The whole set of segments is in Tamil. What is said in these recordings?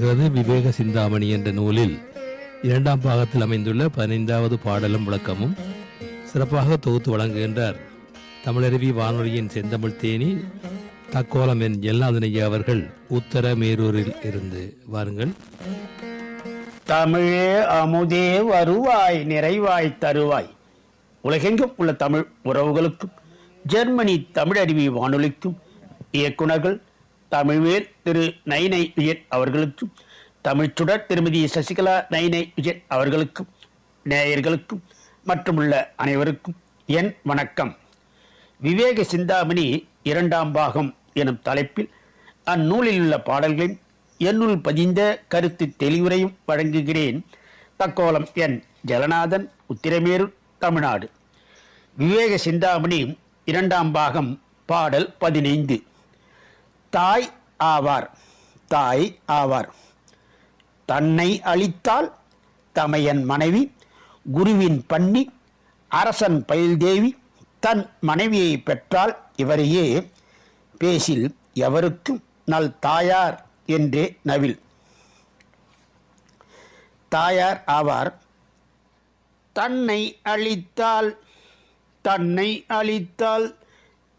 விவேக சிந்தாமணி என்ற நூலில் இரண்டாம் பாகத்தில் அமைந்துள்ள 15வது பாடலும் விளக்கமும் சிறப்பாக தொகுத்து வழங்குகின்றார் தமிழருவி வானொலியின் செந்தமிழ் தேனி தக்கோலம் என் ஜெல்லாதனையா அவர்கள் உத்தர மேரூரில் இருந்து. வாருங்கள். தமிழே அமுதே வருவாய் நிறைவாய் தருவாய். உலகெங்கும் உள்ள தமிழ் உறவுகளுக்கும் ஜெர்மனி தமிழருவி வானொலிக்கும் இயக்குநர்கள் தமிழ்வேல் திரு நைனை விஜயன் அவர்களுக்கும் தமிழ்ச்சுடர் திருமதி சசிகலா நைனை விஜயன் அவர்களுக்கும் நேயர்களுக்கும் மற்றும் உள்ள அனைவருக்கும் என் வணக்கம். விவேக சிந்தாமணி இரண்டாம் பாகம் எனும் தலைப்பில் அந்நூலில் உள்ள பாடல்களின் என்னுள் பதிந்த கருத்து தெளிவுரையும் வழங்குகிறேன். தக்கோலம் என் ஜலநாதன், உத்திரமேரூர், தமிழ்நாடு. விவேக சிந்தாமணி இரண்டாம் பாகம் பாடல் 15. தாய் ஆவார். தாய் ஆவார். தன்னை அளித்தால் தமையன் மனைவி குருவின் பன்னி அரசன் பயில்தேவி தன் மனைவியை பெற்றால் இவரையே பேசில் எவருக்கும் நல் தாயார் என்றே நவில். தாயார் ஆவார். தன்னை அளித்தால்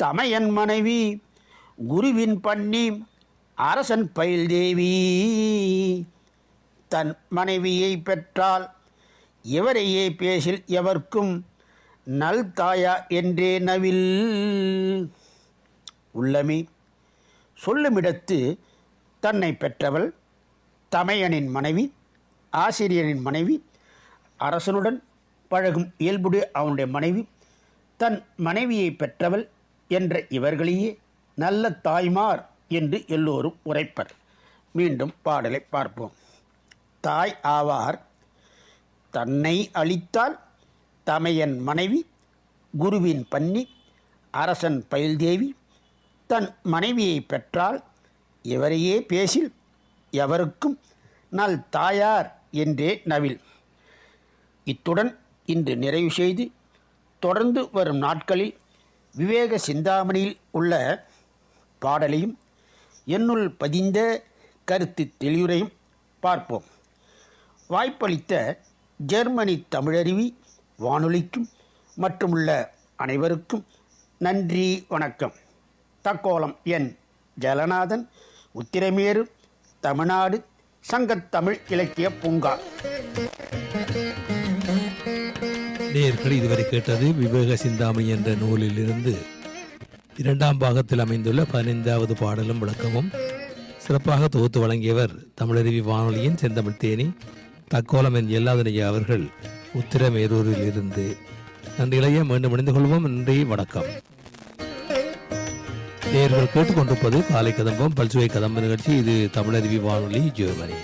தமையன் மனைவி குருவின் பன்னி அரசன் பயில்தேவி தன் மனைவியை பெற்றால் இவரையே பேசில் எவர்க்கும் நல் தாயா என்றே நவில். உள்ளமே சொல்லுமிடத்து தன்னை பெற்றவள் தமையனின் மனைவி, ஆசிரியரின் மனைவி, அரசனுடன் பழகும் இயல்புடைய அவனுடைய மனைவி, தன் மனைவியை பெற்றவள் என்ற இவர்களையே நல்ல தாய்மார் என்று எல்லோரும் உரைப்பர். மீண்டும் பாடலை பார்ப்போம். தாய் ஆவார். தன்னை அளித்தால் தமையன் மனைவி குருவின் பன்னி அரசன் பயில்தேவி தன் மனைவியை பெற்றால் இவரையே பேசில் எவருக்கும் நல் தாயார் என்றே நவில். இத்துடன் இன்று நிறைவு செய்து தொடர்ந்து வரும் நாட்களில் விவேக சிந்தாமணியில் உள்ள பாடலையும் என்னுள் பதிந்த கருத்து தெளிவுரையும் பார்ப்போம். வாய்ப்பளித்த ஜெர்மனி தமிழருவி வானொலிக்கும் மற்றுமுள்ள அனைவருக்கும் நன்றி, வணக்கம். தக்கோலம் என் ஜலநாதன், உத்திரமேரூர், தமிழ்நாடு, சங்கத்தமிழ் இலக்கிய பூங்கா. நேயர்கள் இதுவரை கேட்டது விவேக சிந்தாமணி என்ற நூலில் இருந்து இரண்டாம் பாகத்தில் அமைந்துள்ள 15வது பாடலும் விளக்கமும். சிறப்பாக தொகுத்து வழங்கியவர் தமிழருவி வானொலியின் செந்தமிழ் தேனி தக்கோலம் என் ஜெல்லாதனையா அவர்கள் உத்திரமேரூரில் இருந்து. நன்றிகளையே மீண்டும் இணைந்து கொள்வோம். நன்றி, வணக்கம். நேயர்கள் கேட்டுக்கொண்டிருப்பது காலை கதம்பம் பல்சுவை கதம்ப நிகழ்ச்சி. இது தமிழருவி வானொலி, ஜெர்மனி.